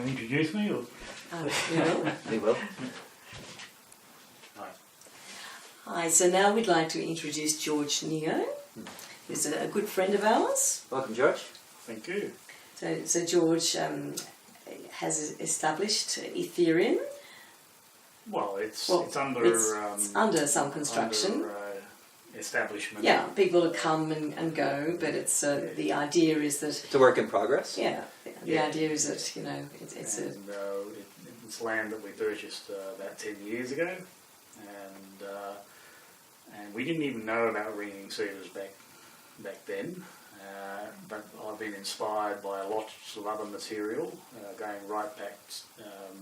to introduce me? Or? We will. We will. Hi, so now we'd like to introduce George Gneo, who's a good friend of ours. Welcome, George. Thank you. So George has established Ethereum. Well, it's under it's under some construction. Under, establishment. Yeah, people will come and go, but it's the idea is that It's a work in progress. yeah, the idea is that it's it's land that we purchased about 10 years ago, and we didn't even know about ringing cedars back then. But I've been inspired by lots of other material going right back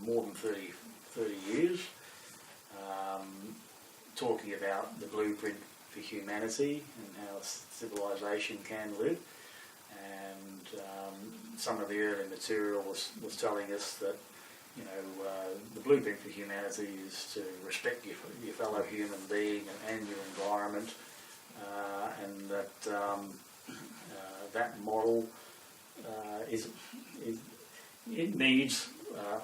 more than 30 years, talking about the blueprint for humanity and how civilization can live. And some of the early material was telling us that the blueprint for humanity is to respect your fellow human being and your environment, and that that model it needs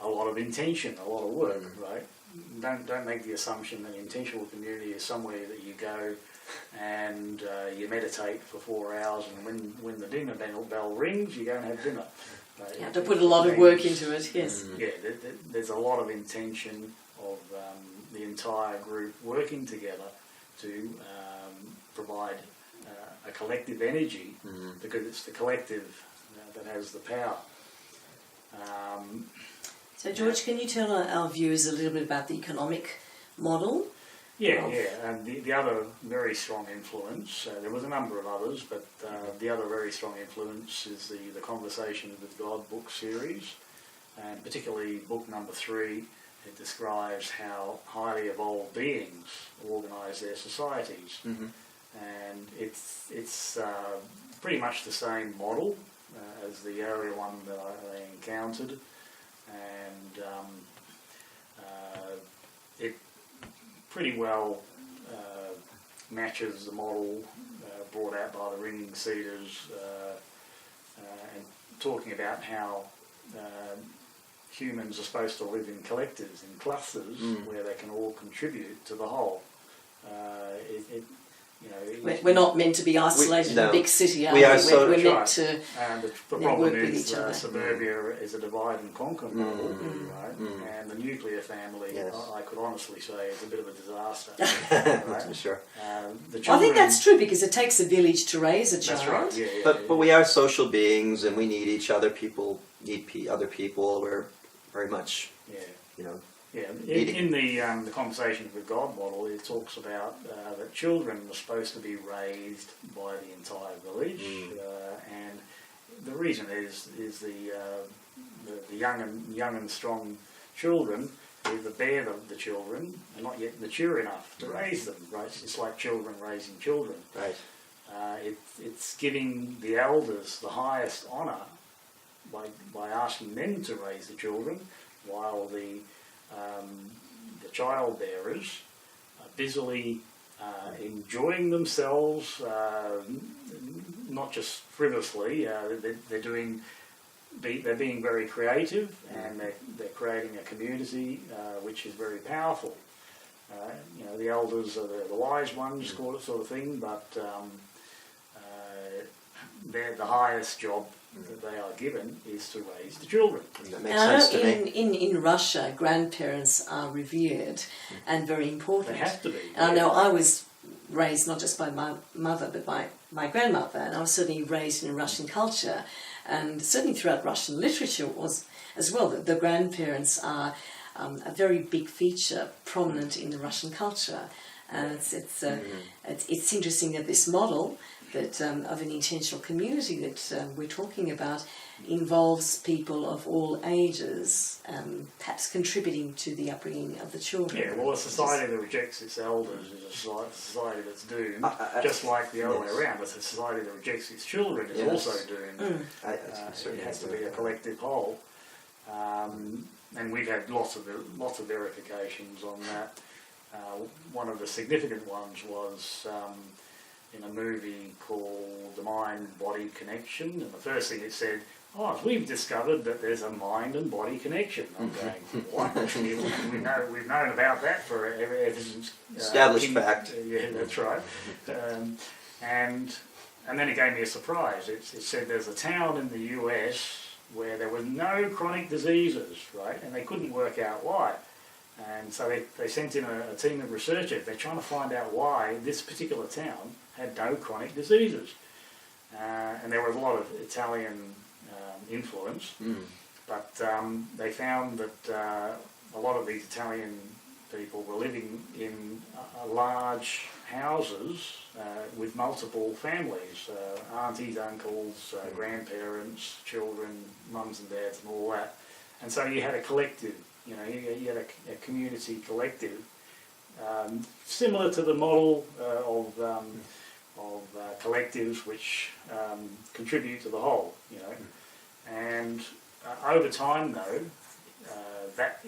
a lot of intention, a lot of work, right? Don't make the assumption that intentional community is somewhere that you go and you meditate for 4 hours, and when the dinner bell rings, you go and have dinner. you have to put a lot of work into it. Yes. Yeah, there's a lot of intention of the entire group working together to provide a collective energy, because it's the collective that has the power. So George, can you tell our viewers a little bit about the economic model? Yeah. And the other very strong influence, there was a number of others, but the other very strong influence is the Conversations with God book series, and particularly book number 3. It describes how highly evolved beings organise their societies. And it's pretty much the same model as the earlier one that I encountered, and it pretty well matches the model brought out by the Ringing Cedars, and talking about how humans are supposed to live in collectives, in clusters, where they can all contribute to the whole. We're not meant to be isolated in a big city, are we? We're meant to the problem work with is each other. suburbia is a divide and conquer model, right? And the nuclear family, Yes. I could honestly say, is a bit of a disaster. Right? Sure. The I think that's true, because it takes a village to raise a child. That's right. Yeah, But we are social beings, and we need each other. People need other people. We're very much, Yeah, in the Conversations with God model, it talks about that children are supposed to be raised by the entire village, and the reason is the young and strong children either bear the children are not yet mature enough to raise them. Right, it's like children raising children. right. It's giving the elders the highest honour by asking them to raise the children, while the child bearers are busily enjoying themselves, not just frivolously. They're being very creative, and they're creating a community which is very powerful. The elders are the wise ones, sort of thing, but they're the highest job that they are given is to raise the children. That makes sense to me. In Russia, grandparents are revered and very important. They have to be. And I know I was raised not just by my mother, but by my grandmother, and I was certainly raised in Russian culture, and certainly throughout Russian literature was as well. The grandparents are a very big feature, prominent in the Russian culture, and it's interesting that this model that of an intentional community that we're talking about involves people of all ages, perhaps contributing to the upbringing of the children. Yeah, well, a society that rejects its elders is a society that's doomed, just like the other way around. A society that rejects its children is also doomed. It has to be a collective whole. And we've had lots of verifications on that. One of the significant ones was in a movie called The Mind-Body Connection, and the first thing it said oh, we've discovered that there's a mind and body connection. I'm going, what? We've known about that ever since... Established fact. Yeah, that's right. And then it gave me a surprise. It said there's a town in the US where there were no chronic diseases, right? And they couldn't work out why. And so they sent in a team of researchers. They're trying to find out why this particular town had no chronic diseases. And there was a lot of Italian influence, but they found that a lot of these Italian people were living in large houses with multiple families, aunties, uncles, grandparents, children, mums and dads and all that. And so you had a collective, you had a community collective, similar to the model of collectives which contribute to the whole, And over time, though, that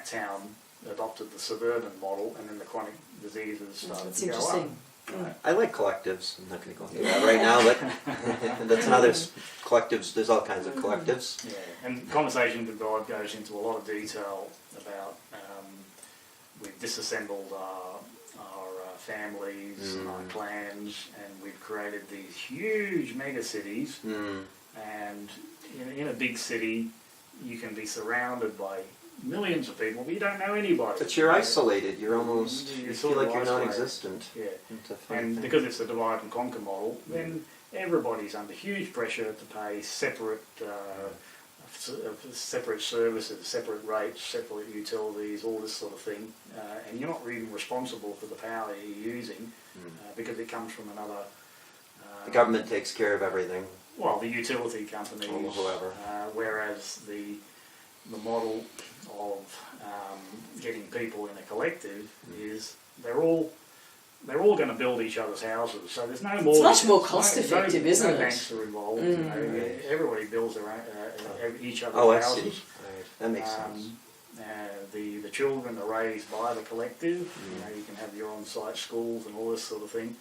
town adopted the suburban model, and then the chronic diseases started to go up. Right. I like collectives. I'm not going to go into that right now, but that's another collectives. There's all kinds of collectives. Yeah, and Conversation with God goes into a lot of detail about we've disassembled our families, our clans, and we've created these huge mega cities. And in a big city, you can be surrounded by millions of people, but you don't know anybody. But you're isolated. You're almost, you feel like you're isolated. non-existent. Yeah. And because it's a divide and conquer model, then everybody's under huge pressure to pay separate services, separate rates, separate utilities, all this sort of thing. And you're not really responsible for the power you're using because it comes from another... the government takes care of everything. Well, the utility companies, or whoever. Whereas the model of getting people in a collective is they're all going to build each other's houses. So there's no more. It's much more cost effective, isn't it? No banks are involved. Everybody builds their own, each other's houses. I see. Right. That makes sense. The children are raised by the collective. You can have your on-site schools and all this sort of thing.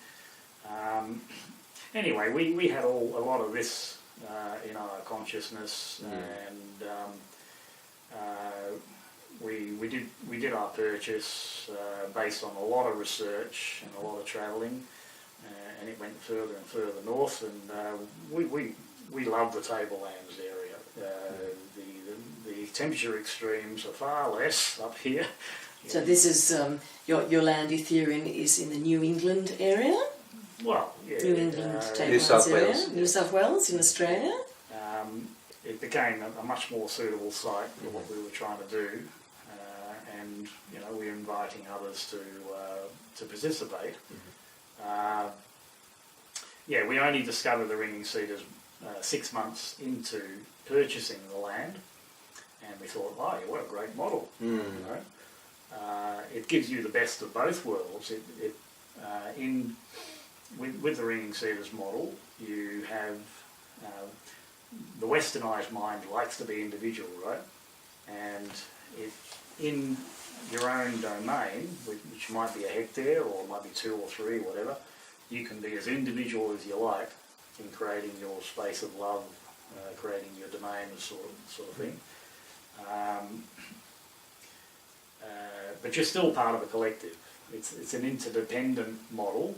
Anyway, we had a lot of this in our consciousness, and we did our purchase based on a lot of research and a lot of travelling, and it went further and further north, and we love the tablelands area. The temperature extremes are far less up here. So this is your land you're in is in the New England area? Well, yeah. New England New South area, Wales. New South Wales in Australia. It became a much more suitable site for what we were trying to do, and we're inviting others to participate. We only discovered the ringing cedars 6 months into purchasing the land, and we thought, oh, yeah, what a great model! It gives you the best of both worlds. With the ringing cedars model, you have the westernised mind likes to be individual, right? And in your own domain, which might be a hectare or might be 2 or 3, whatever, you can be as individual as you like in creating your space of love, creating your domain, sort of thing. But you're still part of a collective. It's an interdependent model.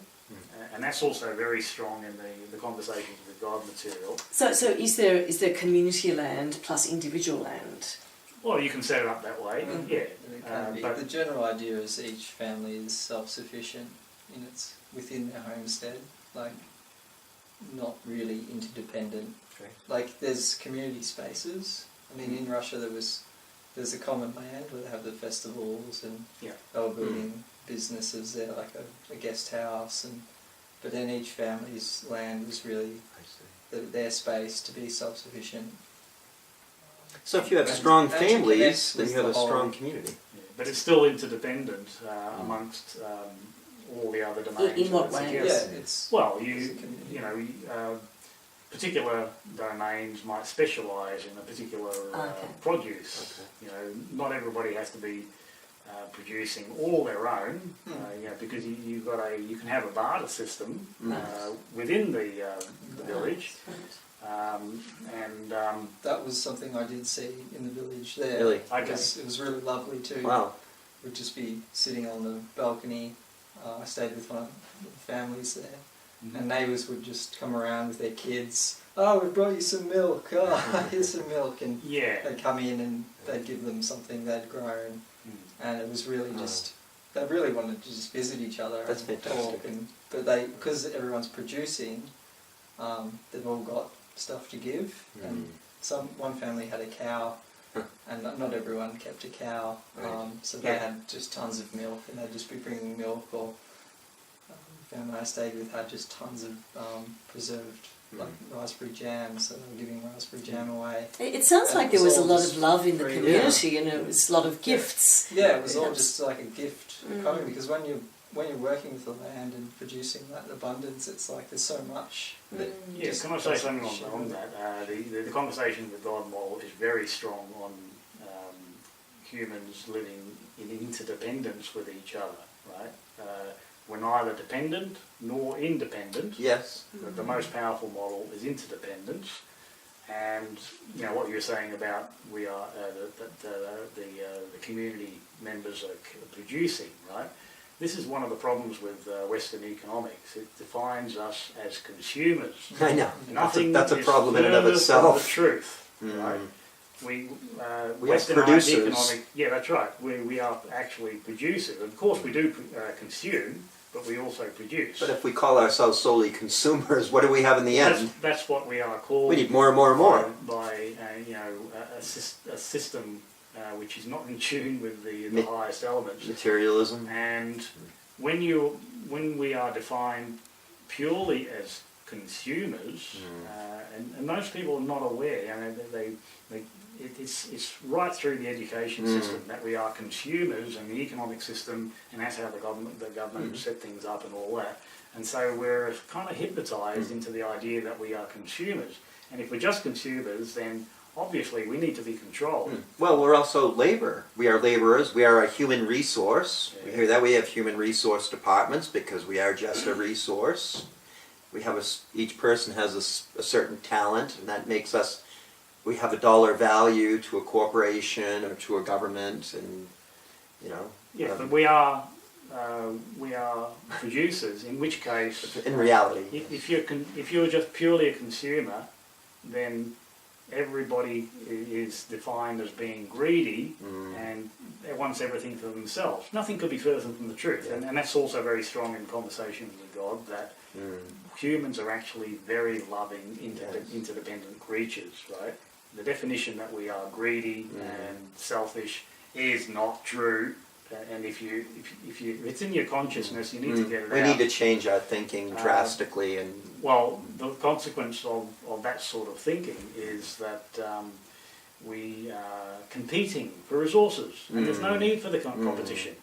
And that's also very strong in the Conversations with God material. So is there community land plus individual land? Well, you can set it up that way, yeah. But the general idea is each family is self-sufficient within their homestead, like not really interdependent. Okay. Like there's community spaces. I mean, in Russia there's a common land where they have the festivals and they were building businesses there, like a guest house, but then each family's land was really their space to be self-sufficient. So if you have strong families, then you have a strong community. Yeah, but it's still interdependent amongst all the other domains. In what way? Particular domains might specialise in a particular produce. Okay. Not everybody has to be producing all their own, because you can have a barter system within the village, That was something I did see in the village there. Really? Okay. It was really lovely too. Wow. We'd just be sitting on the balcony. I stayed with one of the families there. Mm-hmm. And neighbours would just come around with their kids. Oh, we brought you some milk. Oh, here's some milk. And Yeah. they'd come in and they'd give them something they'd grown. And it was really just, they really wanted to just visit each other. That's and fantastic. talk. But because everyone's producing, they've all got stuff to give. And one family had a cow. And not everyone kept a cow, so they had just tons of milk, and they'd just be bringing milk. Or the family I stayed with had just tons of preserved like raspberry jam, so they were giving raspberry jam away. It sounds And like it there was a all lot just of love in the free. community, and it was a lot of gifts. Yeah, it was all Yes. just like a gift coming, because when you're working with the land and producing that abundance, it's like there's so much. That Yeah, just can I say doesn't something share. on that? The conversation with God model is very strong on humans living in interdependence with each other, right? We're neither dependent nor independent. Yes. The most powerful model is interdependence, and what you're saying about we are the community members are producing, right? This is one of the problems with Western economics. It defines us as consumers. I know. Nothing that's a is problem in and of further from itself. the truth, right? We are producers. economic. Yeah, that's right. We are actually producers. Of course, we do consume, but we also produce. But if we call ourselves solely consumers, what do we have in the end? That's what we are called. We need more and more and more. By a system which is not in tune with the highest elements. Materialism. And when we are defined purely as consumers, and most people are not aware, it's right through the education system that we are consumers, and the economic system, and that's how the government set things up and all that. And so we're kind of hypnotised into the idea that we are consumers. And if we're just consumers, then obviously we need to be controlled. Well, we're also labor. We are laborers. We are a human resource. Yeah. We hear that we have human resource departments because we are just a resource. We have each person has a certain talent, and that makes us. We have a dollar value to a corporation or to a government, and Yeah, but we are producers. In which case, in reality, if you're just purely a consumer, then everybody is defined as being greedy and they wants everything for themselves. Nothing could be further from the truth, and that's also very strong in conversations with God, that humans are actually very loving, interdependent creatures, right? The definition that we are greedy and selfish is not true. And if it's in your consciousness, you need to get it out. we need to change our thinking drastically. And well, the consequence of that sort of thinking is that we are competing for resources, and there's no need for the competition.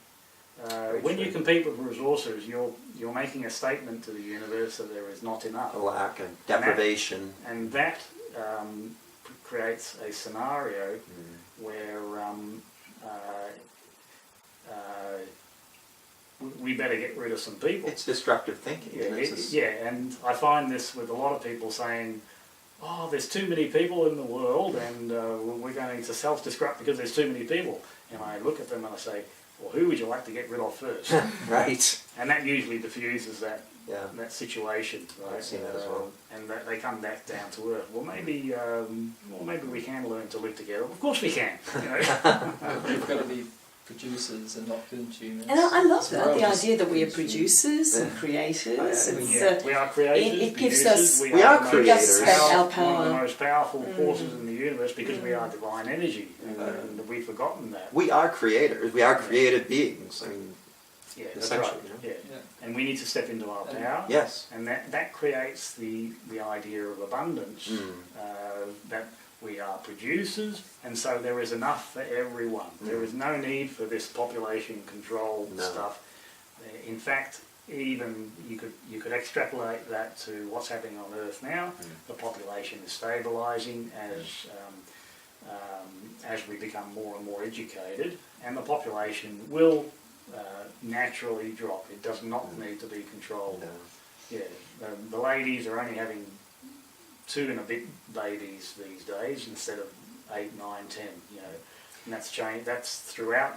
When you compete with resources, you're making a statement to the universe that there is not enough. a lack of deprivation. And that creates a scenario where we better get rid of some people. It's destructive thinking. And I find this with a lot of people saying, oh, there's too many people in the world, and we're going to self-destruct because there's too many people. And I look at them and I say, well, who would you like to get rid of first? Right. And that usually diffuses that situation, right? I've seen that as well. And they come back down to earth. Well, maybe we can learn to live together. Of course we can. We've got to be producers and not consumers. And I love So that, we're all the just idea that we are consumers. producers and creators. We are creators. It gives us, We are the most creators. Our One of power. the most powerful forces in the universe, because we are divine energy, and we've forgotten that. We are creators. We are created beings. I mean, Yeah, that's right. essentially, Yeah. And we need to step into our power. yes. And that creates the idea of abundance, that we are producers, and so there is enough for everyone. There is no need for this population control stuff. In fact, even you could extrapolate that to what's happening on Earth now. The population is stabilising as we become more and more educated, and the population will naturally drop. It does not need to be controlled. No. Yeah, the ladies are only having 2 and a bit babies these days instead of 8, 9, 10. And that's changed. That's throughout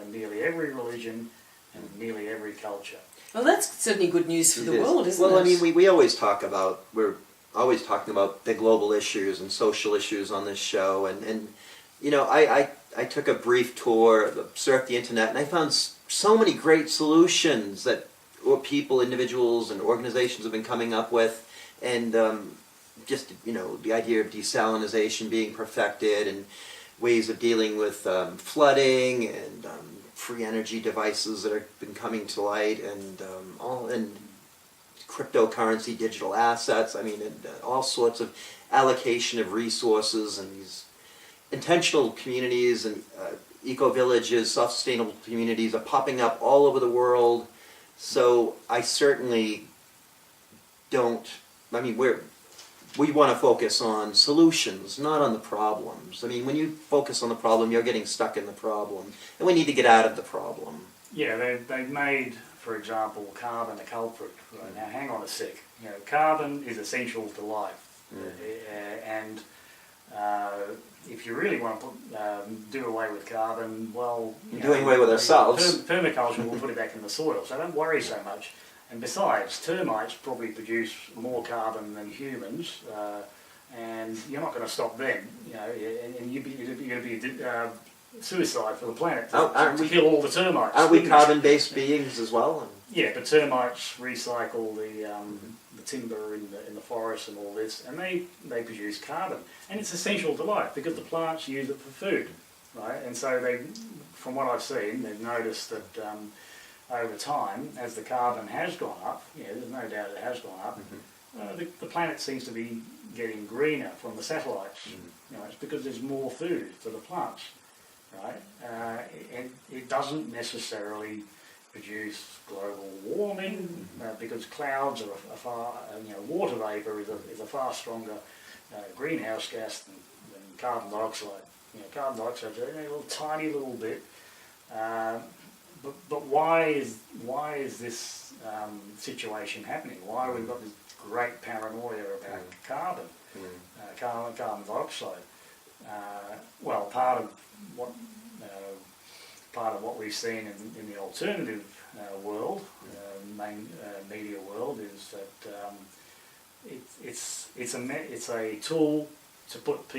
nearly every religion and nearly every culture. Well, that's certainly good news for the world, isn't it? Well, I mean, we always talk about, we're always talking about the global issues and social issues on this show, and I took a brief tour, surfed the internet, and I found so many great solutions that people, individuals, and organizations have been coming up with, and just the idea of desalinization being perfected, and ways of dealing with flooding, and free energy devices that have been coming to light, and cryptocurrency, digital assets. I mean, all sorts of allocation of resources, and these intentional communities and eco-villages, self-sustainable communities are popping up all over the world. So I certainly don't, I mean, we want to focus on solutions, not on the problems. I mean, when you focus on the problem, you're getting stuck in the problem, and we need to get out of the problem. Yeah, they've made, for example, carbon a culprit. Right? Now, hang on a sec. Carbon is essential to life, and if you really want to do away with carbon, well, doing away with ourselves. Permaculture will put it back in the soil, so don't worry so much. And besides, termites probably produce more carbon than humans, and you're not going to stop them. And you're going to be suicide for the planet to kill all the termites. Aren't we carbon-based beings as well? Yeah, but termites recycle the timber in the forest and all this, and they produce carbon, and it's essential to life because the plants use it for food, right? And so from what I've seen, they've noticed that over time, as the carbon has gone up, there's no doubt it has gone up. The planet seems to be getting greener from the satellites. It's because there's more food for the plants, right? It doesn't necessarily produce global warming because clouds are water vapor is a far stronger greenhouse gas than carbon dioxide. Carbon dioxide is a tiny little bit, but why is this situation happening? Why have we got this great paranoia about carbon dioxide? Well, part of what we've seen in the alternative world, main media world, is that it's a tool to put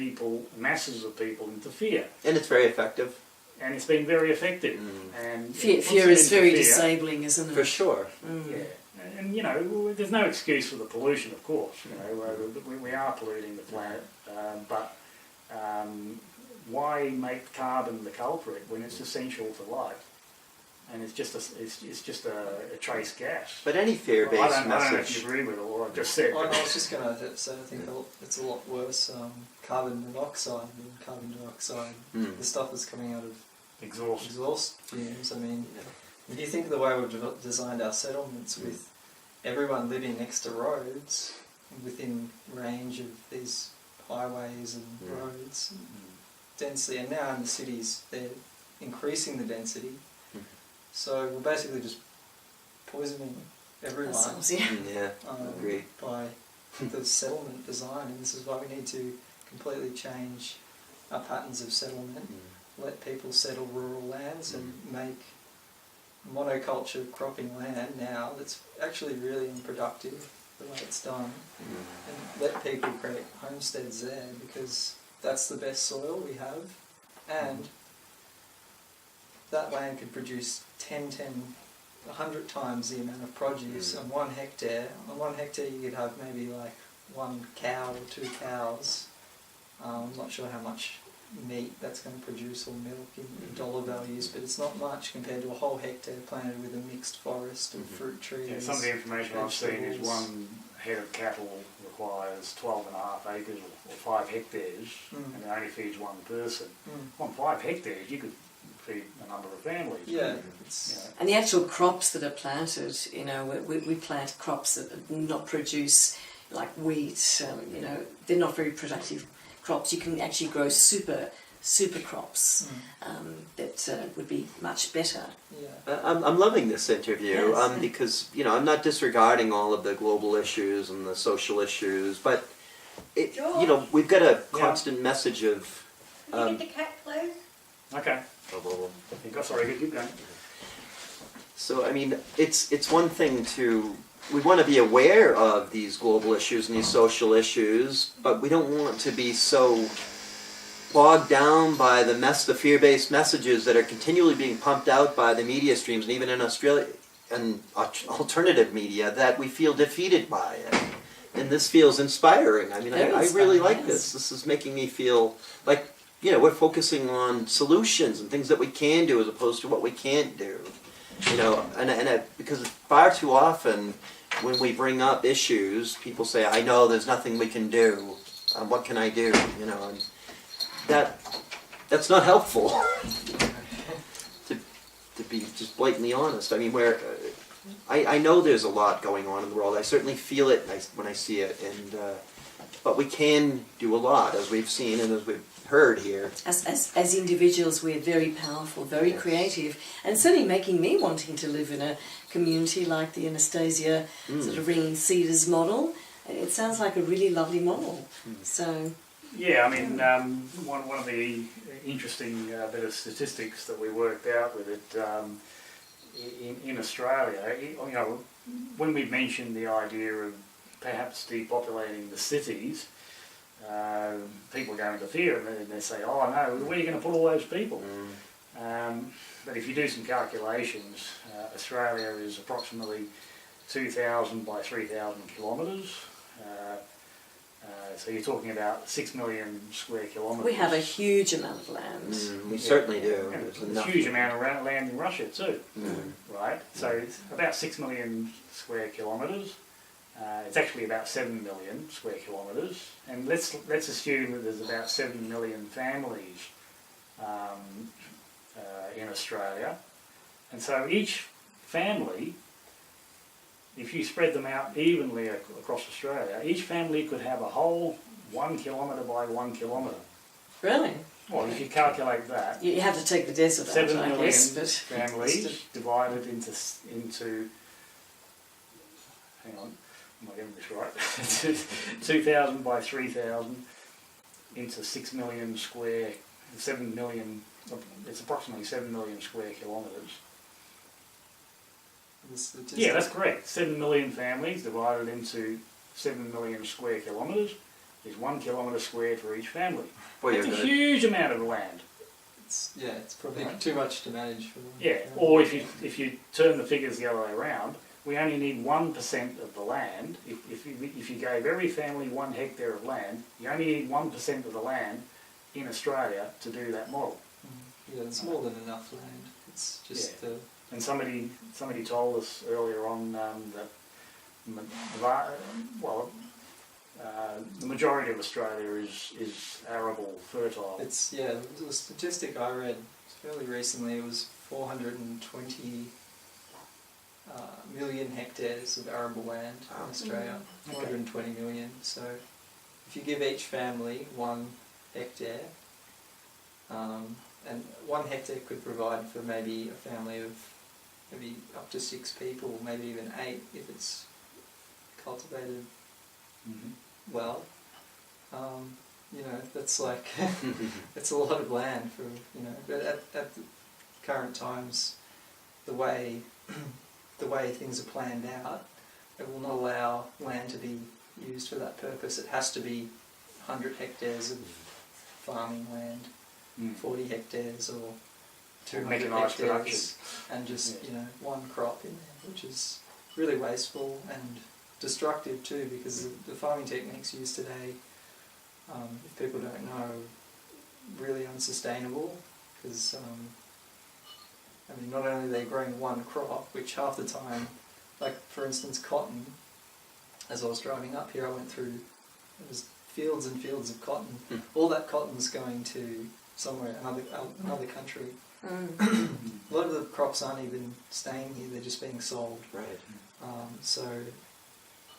masses of people into fear, and it's very effective. And it's been very effective. And fear is very disabling, isn't it? For sure. Yeah, and there's no excuse for the pollution, of course. We are polluting the planet, but why make carbon the culprit when it's essential to life? And it's just a trace gas. But any fear-based I don't know if message. you agree with what I've just said. I was just going to say, I think it's a lot worse. Carbon monoxide than carbon dioxide. The stuff that's coming out of exhaust fumes. I mean, if you think of the way we've designed our settlements with everyone living next to roads, within range of these highways and roads, densely, and now in the cities they're increasing the density. So we're basically just poisoning everyone. Agree. By the settlement design, and this is why we need to completely change our patterns of settlement, let people settle rural lands and make monoculture cropping land now that's actually really unproductive the way it's done, and let people create homesteads there because that's the best soil we have, and that land could produce 100 times the amount of produce on 1 hectare. On 1 hectare you could have maybe like 1 cow or 2 cows. I'm not sure how much meat that's going to produce or milk in dollar values, but it's not much compared to a whole hectare planted with a mixed forest of fruit trees. Yeah, some of the information I've seen is 1 head of cattle requires 12.5 acres or 5 hectares, and it only feeds 1 person. On 5 hectares you could feed a number of families. Yeah. And the actual crops that are planted, we plant crops that do not produce like wheat, they're not very productive crops. You can actually grow super crops that would be much better. Yeah. I'm loving this interview Yes. because I'm not disregarding all of the global issues and the social issues, but you know, we've got a constant message of. Can you get the cat, please? Okay. Sorry, keep going. So I mean, it's one thing to. We want to be aware of these global issues and these social issues, but we don't want to be so bogged down by the fear-based messages that are continually being pumped out by the media streams, and even in Australia and alternative media, that we feel defeated by it. And this feels inspiring. I mean, I really like this. This is making me feel like, you know, we're focusing on solutions and things that we can do as opposed to what we can't do. You know, because far too often when we bring up issues, people say, "I know there's nothing we can do. What can I do?" You know, and that's not helpful. to be just blatantly honest, I mean, I know there's a lot going on in the world. I certainly feel it when I see it, and but we can do a lot, as we've seen and as we've heard here. As individuals, we're very powerful, very creative, and certainly making me wanting to live in a community like the Anastasia sort of Ringing Cedars model. It sounds like a really lovely model. So. Yeah, I mean, one of the interesting bit of statistics that we worked out with it in Australia, you know, when we mentioned the idea of perhaps depopulating the cities, people go into fear and they say, "Oh no, where are you going to put all those people?" But if you do some calculations, Australia is approximately 2,000 by 3,000 kilometres. So you're talking about 6 million square kilometres. We have a huge amount of land. We certainly do. There's a huge amount of land in Russia too, right? So it's about 6 million square kilometres. It's actually about 7 million square kilometres, and let's assume that there's about 7 million families in Australia, and so each family, if you spread them out evenly across Australia, each family could have a whole 1 kilometre by 1 kilometre. Really? Well, if you calculate that, you have to take the desert 7 out, I million guess, but families divided into hang on, am I getting this right? 2,000 by 3,000 into 6 million square, 7 million, it's approximately 7 million square kilometres. Yeah, that's correct. 7 million families divided into 7 million square kilometres is 1 kilometre square for each family. That's a huge amount of land. It's probably too much to manage for them. Yeah, or if you turn the figures the other way around, we only need 1% of the land. If you gave every family 1 hectare of land, you only need 1% of the land in Australia to do that model. Yeah, there's more than enough land. It's just and somebody told us earlier on that the majority of Australia is arable, fertile. It's the statistic I read fairly recently. It was 420 million hectares of arable land in Australia. 420 million. So if you give each family 1 hectare, and 1 hectare could provide for maybe a family of maybe up to 6 people, maybe even 8 if it's cultivated well. You know, that's like it's a lot of land for, you know. But at the current times, the way things are planned out, it will not allow land to be used for that purpose. It has to be 100 hectares of farming land, 40 hectares or 200 hectares, and just you know 1 crop in there, which is really wasteful and destructive too, because the farming techniques used today, if people don't know, really unsustainable. Because I mean, not only are they growing 1 crop, which half the time, like for instance cotton, as I was driving up here, I went through, it was fields and fields of cotton. All that cotton's going to somewhere, another country. A lot of the crops aren't even staying here, they're just being sold. Right. So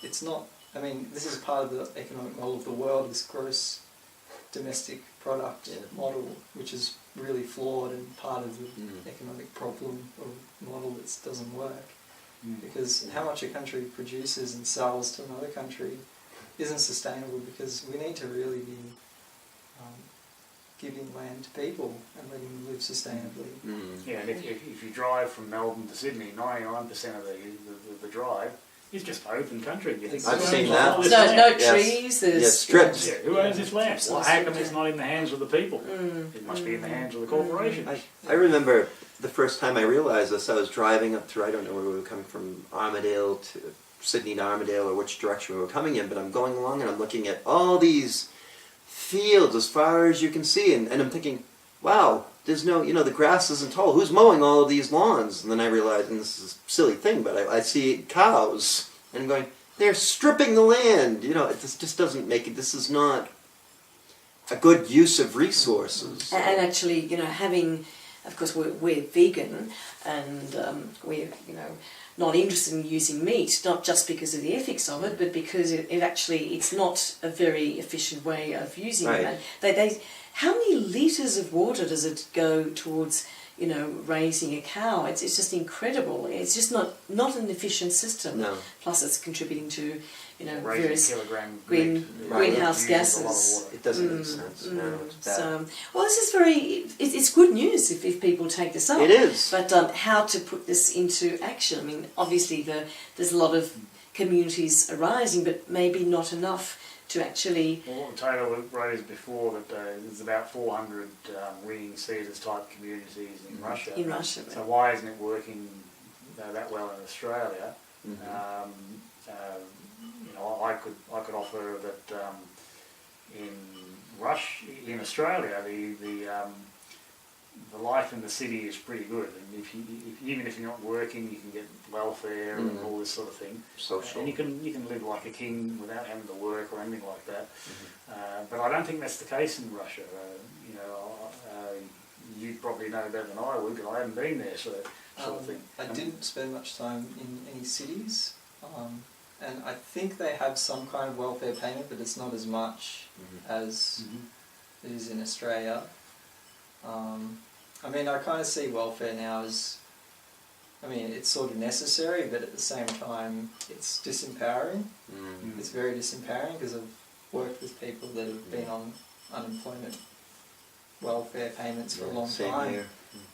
it's not, I mean, this is part of the economic model of the world, this gross domestic product model, which is really flawed and part of the economic problem or model that doesn't work. Because how much a country produces and sells to another country isn't sustainable, because we need to really be giving land to people and letting them live sustainably. Yeah, and if you drive from Melbourne to Sydney, 99% of the drive is just open country. You think, I've who seen owns that. all this No, land? no Yes. trees. There's Yes, strips. Yeah, who owns this land? Strips Well, of how come it, it's not in the hands of the people? It must be in the hands of the corporations. I remember the first time I realized this, I was driving up through, I don't know where we were coming from, Armadale to Sydney to Armadale, or which direction we were coming in, but I'm going along and I'm looking at all these fields as far as you can see, and I'm thinking, wow, there's no, the grass isn't tall. Who's mowing all of these lawns? And then I realized, and this is a silly thing, but I see cows, and I'm going, they're stripping the land. This just doesn't make it, this is not a good use of resources. And actually, having, of course, we're vegan, and we're, not interested in using meat, not just because of the ethics of it, but because it's not a very efficient way of using it. They how many litres of water does it go towards, raising a cow? It's just incredible. It's just not an efficient system. No. Plus, it's contributing to, Raising various a kilogram greenhouse uses a lot of gases. water. It doesn't make sense. No, it's bad. So, well, this is it's good news if people take this up. It is. But how to put this into action? I mean, obviously there's a lot of communities arising, but maybe not enough to actually... Well, what Taylor raised before, that there's about 400 ringing cedars type communities in Russia. In Russia. So why isn't it working that well in Australia? I could offer that in Australia the life in the city is pretty good, and even if you're not working, you can get welfare and all this sort of thing. Social. And you can live like a king without having to work or anything like that. But I don't think that's the case in Russia. You probably know better than I would, because I haven't been there, sort of thing. I didn't spend much time in any cities, and I think they have some kind of welfare payment, but it's not as much as it is in Australia. I kind of see welfare now as, it's sort of necessary, but at the same time, it's disempowering. It's very disempowering, because I've worked with people that have been on unemployment welfare payments for a long time, here.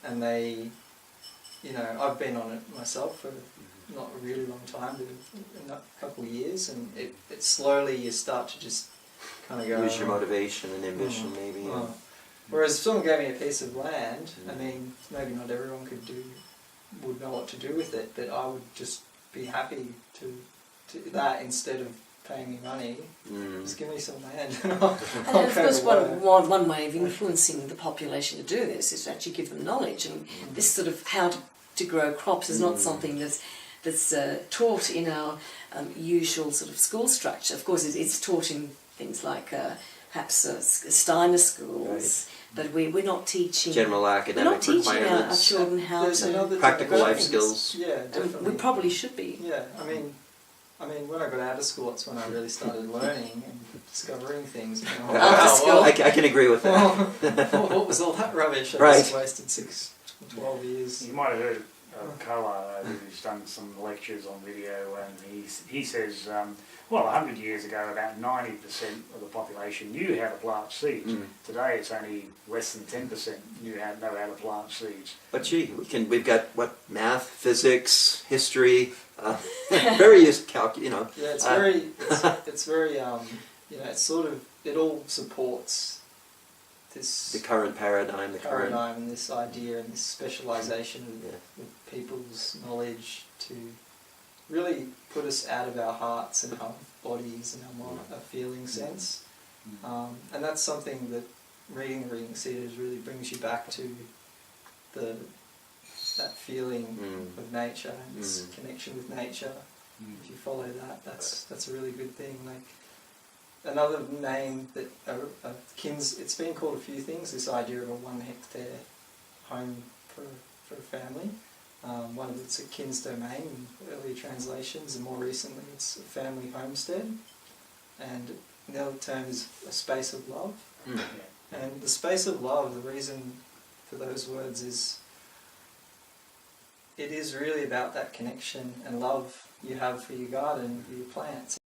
and they, I've been on it myself for not a really long time, but a couple of years, and it slowly you start to just kind of go... Lose your motivation and ambition, maybe. Whereas if someone gave me a piece of land, maybe not everyone would know what to do with it, but I would just be happy to that instead of paying me money. Just give me some land. And of course, one way of influencing the population to do this is to actually give them knowledge, and this sort of how to grow crops is not something that's taught in our usual sort of school structure. Of course, it's taught in things like perhaps Steiner schools, but we're not teaching... General academic requirements. We're not teaching our children how to... Practical life things. skills. Yeah, definitely. We probably should be. Yeah, when I got out of school, that's when I really started learning and discovering things. After school. I can agree with that. What was all that rubbish? I just wasted 12 years. You might have heard of Koa, who's done some lectures on video, and he says, 100 years ago, about 90% of the population knew how to plant seeds. Today, it's only less than 10% know how to plant seeds. But we've got math, physics, history, various Yeah, it's very, it's sort of, it all supports this... the current paradigm, and this idea and this specialisation of people's knowledge to really put us out of our hearts and our bodies and our feeling sense. And that's something that reading Cedars really brings you back to that feeling of nature and this connection with nature. If you follow that, that's a really good thing. Like another name that it's been called a few things. This idea of a 1 hectare home for a family. One of it's a kin's domain in earlier translations, and more recently it's a family homestead. And the other term is a space of love. And the space of love, the reason for those words is it is really about that connection and love you have for your garden, for your plants.